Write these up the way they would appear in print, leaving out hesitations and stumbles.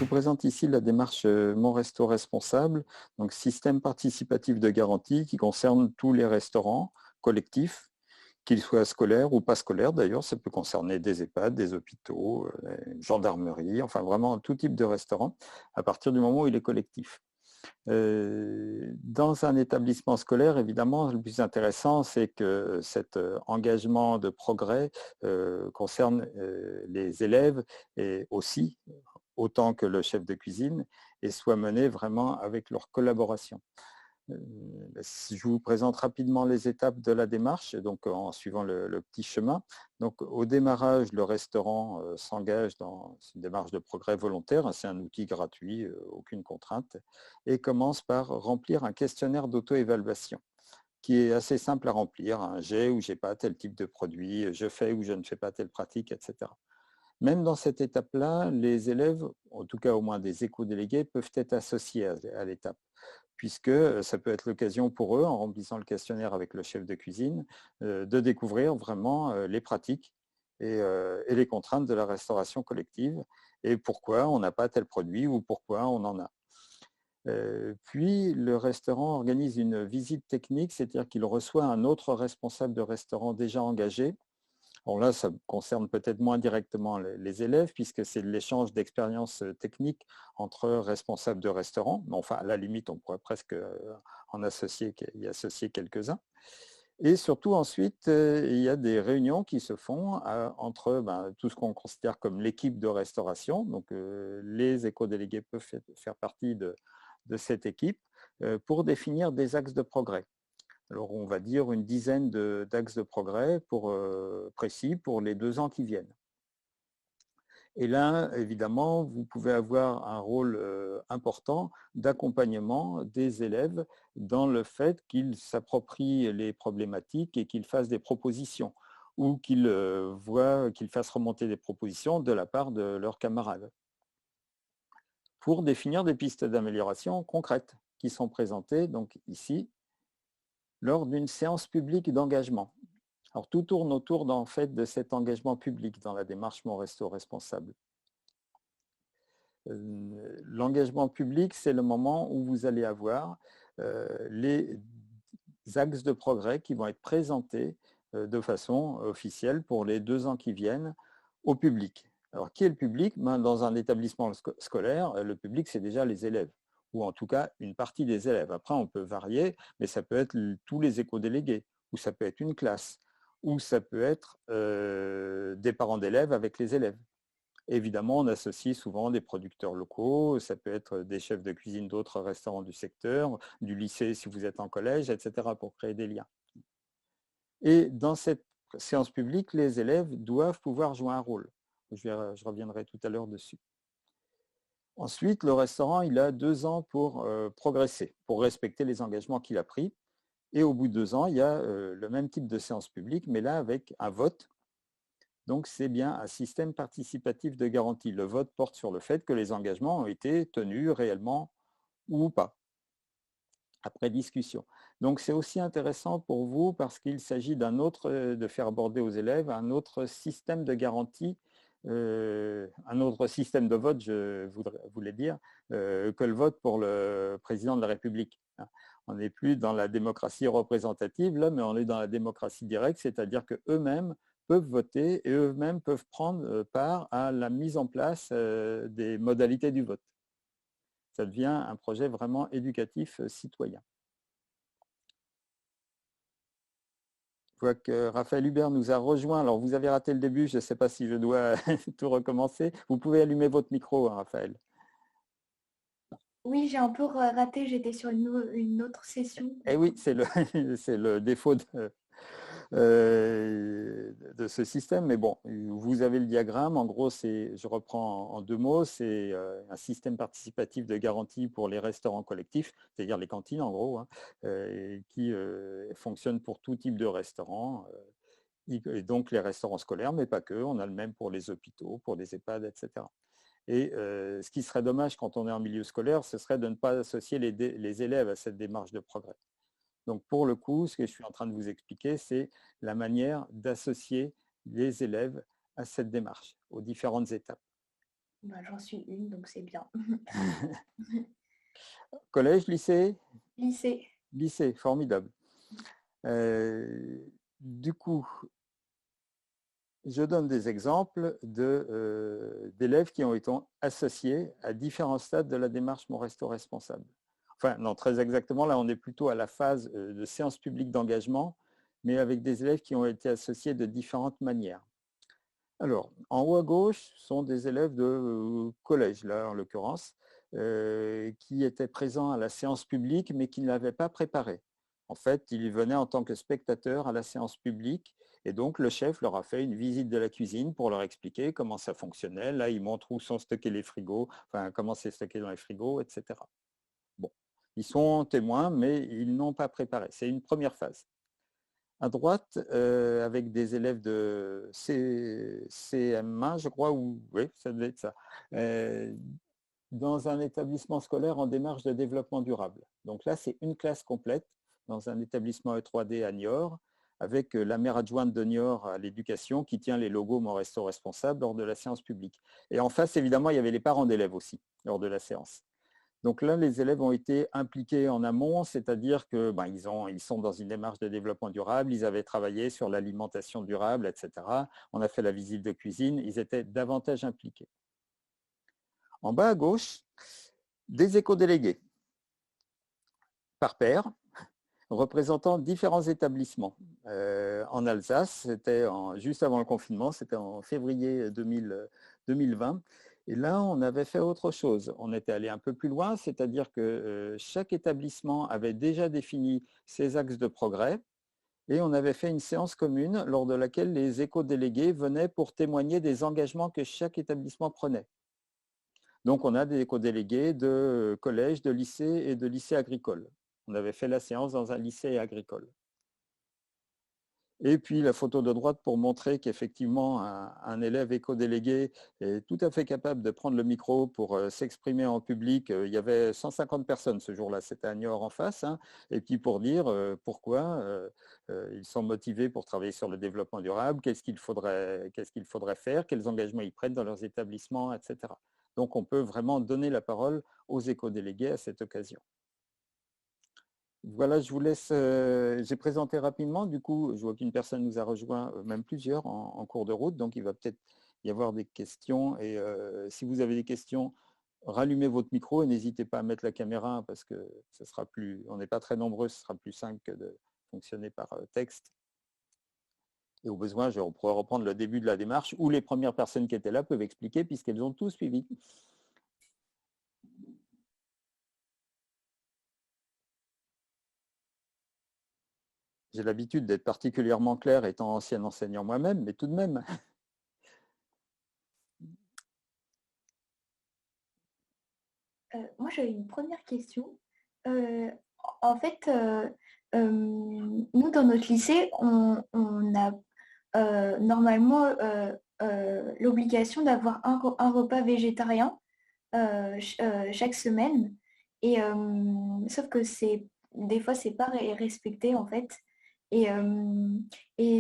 vous présente ici la démarche Mon Resto Responsable, donc système participatif de garantie qui concerne tous les restaurants collectifs, qu'ils soient scolaires ou pas scolaires d'ailleurs, ça peut concerner des EHPAD, des hôpitaux, gendarmerie, enfin vraiment tout type de restaurant, à partir du moment où il est collectif. Dans un établissement scolaire, évidemment, le plus intéressant, c'est que cet engagement de progrès concerne les élèves et aussi, autant que le chef de cuisine, et soit mené vraiment avec leur collaboration. Je vous présente rapidement les étapes de la démarche, donc en suivant le petit chemin. Donc, au démarrage, le restaurant s'engage dans une démarche de progrès volontaire, hein, c'est un outil gratuit, aucune contrainte, et commence par remplir un questionnaire d'auto-évaluation qui est assez simple à remplir, hein, j'ai ou j'ai pas tel type de produit, je fais ou je ne fais pas telle pratique, etc. Même dans cette étape-là, les élèves, en tout cas au moins des éco-délégués, peuvent être associés à l'étape, puisque ça peut être l'occasion pour eux, en remplissant le questionnaire avec le chef de cuisine, de découvrir vraiment les pratiques et les contraintes de la restauration collective et pourquoi on n'a pas tel produit ou pourquoi on en a. Puis le restaurant organise une visite technique, c'est-à-dire qu'il reçoit un autre responsable de restaurant déjà engagé. Alors là, ça concerne peut-être moins directement les élèves, puisque c'est de l'échange d'expériences techniques entre responsables de restaurants. Enfin, à la limite, on pourrait presque y associer quelques-uns. Et surtout, ensuite, il y a des réunions qui se font entre tout ce qu'on considère comme l'équipe de restauration. Donc, les éco-délégués peuvent faire partie de cette équipe pour définir des axes de progrès. Alors, on va dire une dizaine d'axes de progrès précis pour les 2 ans qui viennent. Et là, évidemment, vous pouvez avoir un rôle important d'accompagnement des élèves dans le fait qu'ils s'approprient les problématiques et qu'ils fassent des propositions ou qu'ils fassent remonter des propositions de la part de leurs camarades pour définir des pistes d'amélioration concrètes qui sont présentées donc ici lors d'une séance publique d'engagement. Alors tout tourne autour en fait de cet engagement public dans la démarche Mon Resto Responsable. L'engagement public, c'est le moment où vous allez avoir les axes de progrès qui vont être présentés de façon officielle pour les 2 ans qui viennent au public. Alors, qui est le public? Dans un établissement scolaire, le public, c'est déjà les élèves, ou en tout cas une partie des élèves. Après, on peut varier, mais ça peut être tous les éco-délégués, ou ça peut être une classe, ou ça peut être des parents d'élèves avec les élèves. Évidemment, on associe souvent des producteurs locaux, ça peut être des chefs de cuisine d'autres restaurants du secteur, du lycée si vous êtes en collège, etc. pour créer des liens. Et dans cette séance publique, les élèves doivent pouvoir jouer un rôle. Je reviendrai tout à l'heure dessus. Ensuite, le restaurant, il a 2 ans pour progresser, pour respecter les engagements qu'il a pris. Et au bout de 2 ans, il y a le même type de séance publique, mais là avec un vote. Donc, c'est bien un système participatif de garantie. Le vote porte sur le fait que les engagements ont été tenus réellement ou pas, après discussion. Donc, c'est aussi intéressant pour vous parce qu'il s'agit de faire aborder aux élèves un autre système de garantie, un autre système de vote, je voulais dire, que le vote pour le président de la République. On n'est plus dans la démocratie représentative, là, mais on est dans la démocratie directe, c'est-à-dire qu'eux-mêmes peuvent voter et eux-mêmes peuvent prendre part à la mise en place des modalités du vote. Ça devient un projet vraiment éducatif citoyen. Je vois que Raphaël Hubert nous a rejoint. Alors, vous avez raté le début, je ne sais pas si je dois tout recommencer. Vous pouvez allumer votre micro, hein, Raphaël. Oui, j'ai un peu raté, j'étais sur une autre session. Eh oui, c'est le défaut de ce système. Mais bon, vous avez le diagramme. En gros, je reprends en 2 mots, c'est un système participatif de garantie pour les restaurants collectifs, c'est-à-dire les cantines en gros, hein, qui fonctionne pour tout type de restaurants, et donc les restaurants scolaires, mais pas que. On a le même pour les hôpitaux, pour les EHPAD, etc. Et ce qui serait dommage quand on est en milieu scolaire, ce serait de ne pas associer les élèves à cette démarche de progrès. Donc pour le coup, ce que je suis en train de vous expliquer, c'est la manière d'associer les élèves à cette démarche, aux différentes étapes. Bah, j'en suis une, donc c'est bien. Collège, lycée? Lycée. Lycée, formidable. Du coup, je donne des exemples d'élèves qui ont été associés à différents stades de la démarche Mon Resto Responsable. Enfin, non, très exactement, là, on est plutôt à la phase de séance publique d'engagement, mais avec des élèves qui ont été associés de différentes manières. Alors, en haut à gauche sont des élèves de collège, là, en l'occurrence, qui étaient présents à la séance publique, mais qui ne l'avaient pas préparée. En fait, ils venaient en tant que spectateurs à la séance publique, et donc le chef leur a fait une visite de la cuisine pour leur expliquer comment ça fonctionnait. Là, il montre où sont stockés les frigos, enfin, comment c'est stocké dans les frigos, etc. Bon, ils sont témoins, mais ils n'ont pas préparé. C'est une première phase. À droite, avec des élèves de CM1, je crois, ou oui, ça devait être ça, dans un établissement scolaire en démarche de développement durable. Donc là, c'est une classe complète dans un établissement E3D à Niort, avec la maire adjointe de Niort à l'éducation qui tient les logos Mon Resto Responsable lors de la séance publique. Et en face, évidemment, il y avait les parents d'élèves aussi lors de la séance. Donc là, les élèves ont été impliqués en amont, c'est-à-dire que ils sont dans une démarche de développement durable, ils avaient travaillé sur l'alimentation durable, etc. On a fait la visite de cuisine, ils étaient davantage impliqués. En bas à gauche, des éco-délégués par paire, représentant différents établissements. En Alsace, c'était juste avant le confinement, c'était en février 2020. Et là, on avait fait autre chose. On était allé un peu plus loin, c'est-à-dire que chaque établissement avait déjà défini ses axes de progrès et on avait fait une séance commune lors de laquelle les éco-délégués venaient pour témoigner des engagements que chaque établissement prenait. Donc, on a des éco-délégués de collèges, de lycées et de lycées agricoles. On avait fait la séance dans un lycée agricole. Et puis la photo de droite pour montrer qu'effectivement un élève éco-délégué est tout à fait capable de prendre le micro pour s'exprimer en public. Il y avait 150 personnes ce jour-là, c'était à Niort en face, hein, et puis pour dire pourquoi ils sont motivés pour travailler sur le développement durable, qu'est-ce qu'il faudrait faire, quels engagements ils prennent dans leurs établissements, etc. Donc on peut vraiment donner la parole aux éco-délégués à cette occasion. Voilà, je vous laisse, j'ai présenté rapidement, du coup, je vois qu'une personne nous a rejoint, même plusieurs en cours de route, donc il va peut-être y avoir des questions. Et si vous avez des questions, rallumez votre micro et n'hésitez pas à mettre la caméra parce que ce sera plus, on n'est pas très nombreux, ce sera plus simple que de fonctionner par texte. Et au besoin, je pourrais reprendre le début de la démarche où les premières personnes qui étaient là peuvent expliquer puisqu'elles ont tout suivi. J'ai l'habitude d'être particulièrement clair étant ancien enseignant moi-même, mais tout de même. Moi, j'avais une première question. Euh, En fait, nous, dans notre lycée, on a normalement l'obligation d'avoir un repas végétarien chaque semaine. Et sauf que des fois, c'est pas respecté en fait. Et,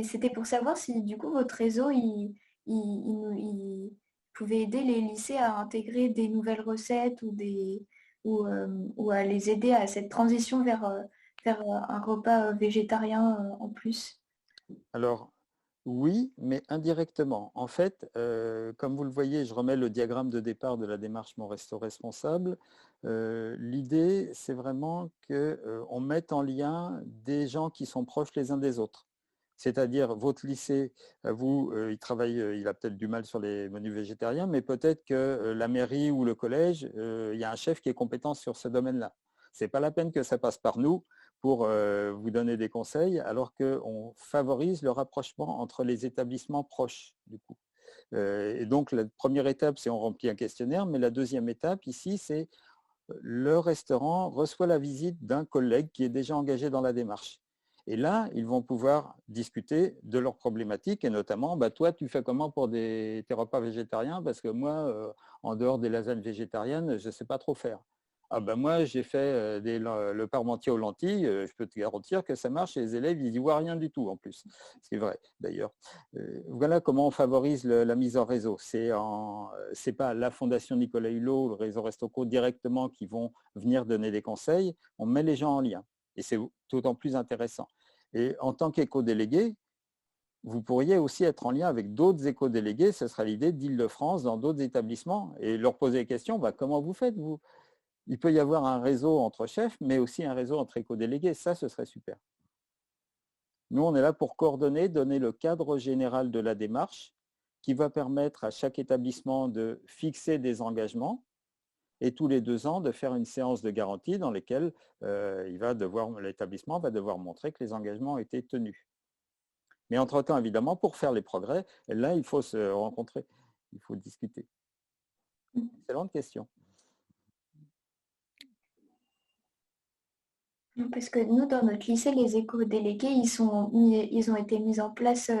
c'était pour savoir si du coup votre réseau il pouvait aider les lycées à intégrer des nouvelles recettes ou à les aider à cette transition vers un repas végétarien en plus. Alors, oui, mais indirectement. En fait, comme vous le voyez, je remets le diagramme de départ de la démarche Mon Resto Responsable. L'idée, c'est vraiment qu'on mette en lien des gens qui sont proches les uns des autres. C'est-à-dire, votre lycée, vous, il travaille, il a peut-être du mal sur les menus végétariens, mais peut-être que la mairie ou le collège, il y a un chef qui est compétent sur ce domaine-là. Ce n'est pas la peine que ça passe par nous pour vous donner des conseils, alors qu'on favorise le rapprochement entre les établissements proches, du coup. Et donc, la première étape, c'est on remplit un questionnaire, mais la deuxième étape, ici, c'est le restaurant reçoit la visite d'un collègue qui est déjà engagé dans la démarche. Et là, ils vont pouvoir discuter de leurs problématiques et notamment, toi, tu fais comment pour tes repas végétariens? Parce que moi, en dehors des lasagnes végétariennes, je ne sais pas trop faire. Ah ben moi, j'ai fait le parmentier aux lentilles, je peux te garantir que ça marche et les élèves, ils n'y voient rien du tout en plus. C'est vrai, d'ailleurs. Voilà comment on favorise la mise en réseau. C'est pas la Fondation Nicolas Hulot, le réseau Restocro directement qui vont venir donner des conseils, on met les gens en lien. Et c'est d'autant plus intéressant. Et en tant qu'éco-délégué, vous pourriez aussi être en lien avec d'autres éco-délégués, ce sera l'idée d'Île-de-France dans d'autres établissements, et leur poser des questions, bah, comment vous faites vous? Il peut y avoir un réseau entre chefs, mais aussi un réseau entre éco-délégués. Ça, ce serait super. Nous, on est là pour coordonner, donner le cadre général de la démarche qui va permettre à chaque établissement de fixer des engagements et tous les 2 ans de faire une séance de garantie dans lesquelles l'établissement va devoir montrer que les engagements ont été tenus. Mais entre-temps, évidemment, pour faire les progrès, là, il faut se rencontrer, il faut discuter. Excellente question. Parce que nous, dans notre lycée, les éco-délégués, ils ont été mis en place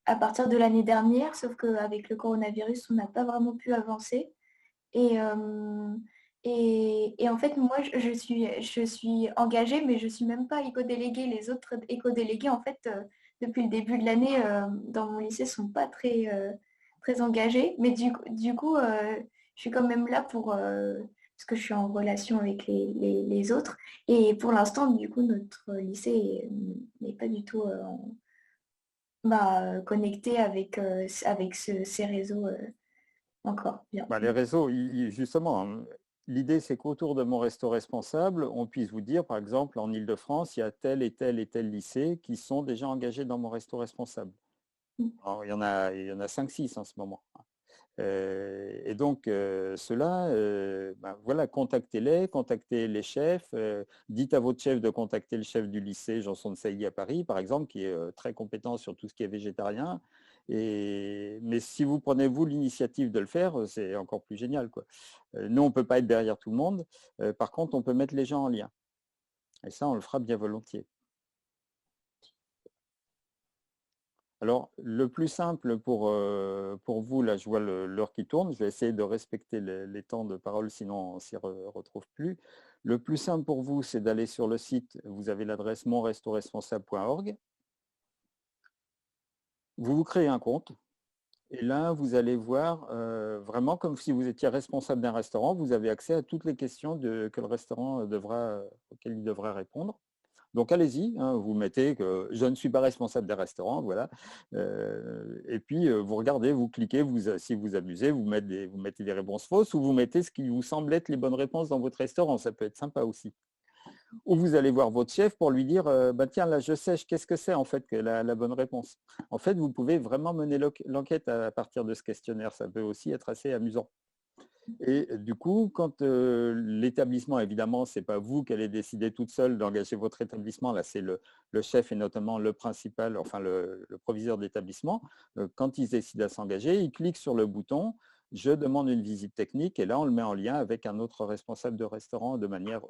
à partir de l'année dernière, sauf qu'avec le coronavirus, on n'a pas vraiment pu avancer. Et, en fait, moi, je suis engagée, mais je ne suis même pas éco-déléguée. Les autres éco-délégués, en fait, depuis le début de l'année, dans mon lycée, ne sont pas très engagés. Mais du coup, je suis quand même là parce que je suis en relation avec les autres. Et pour l'instant, du coup, notre lycée n'est pas du tout connecté avec ces réseaux encore bien. Bah, les réseaux, justement, hein, l'idée, c'est qu'autour de mon resto responsable, on puisse vous dire, par exemple, en Île-de-France, il y a tel et tel et tel lycée qui sont déjà engagés dans mon resto responsable. Alors, il y en a 5-6 en ce moment. Et donc, ceux-là, voilà, contactez-les, contactez les chefs, dites à votre chef de contacter le chef du lycée Janson de Sailly à Paris, par exemple, qui est très compétent sur tout ce qui est végétarien. Mais si vous prenez, vous, l'initiative de le faire, c'est encore plus génial, quoi. Nous, on ne peut pas être derrière tout le monde. Par contre, on peut mettre les gens en lien. Et ça, on le fera bien volontiers. Alors, le plus simple pour vous, là, je vois l'heure qui tourne, je vais essayer de respecter les temps de parole, sinon on ne s'y retrouve plus. Le plus simple pour vous, c'est d'aller sur le site, vous avez l'adresse monrestoresponsable.org. Vous vous créez un compte, et là, vous allez voir, vraiment comme si vous étiez responsable d'un restaurant, vous avez accès à toutes les questions que le restaurant auxquelles il devra répondre. Donc allez-y, hein, vous mettez que je ne suis pas responsable des restaurants, voilà. Et puis vous regardez, vous cliquez, si vous abusez, vous mettez des réponses fausses ou vous mettez ce qui vous semble être les bonnes réponses dans votre restaurant, ça peut être sympa aussi. Ou vous allez voir votre chef pour lui dire, bah, tiens, là je sais, qu'est-ce que c'est en fait que la bonne réponse. En fait, vous pouvez vraiment mener l'enquête à partir de ce questionnaire, ça peut aussi être assez amusant. Et du coup, quand l'établissement, évidemment, ce n'est pas vous qui allez décider toute seule d'engager votre établissement, là c'est le chef et notamment le principal, enfin le proviseur d'établissement, quand ils décident à s'engager, ils cliquent sur le bouton « Je demande une visite technique » et là on le met en lien avec un autre responsable de restaurant de manière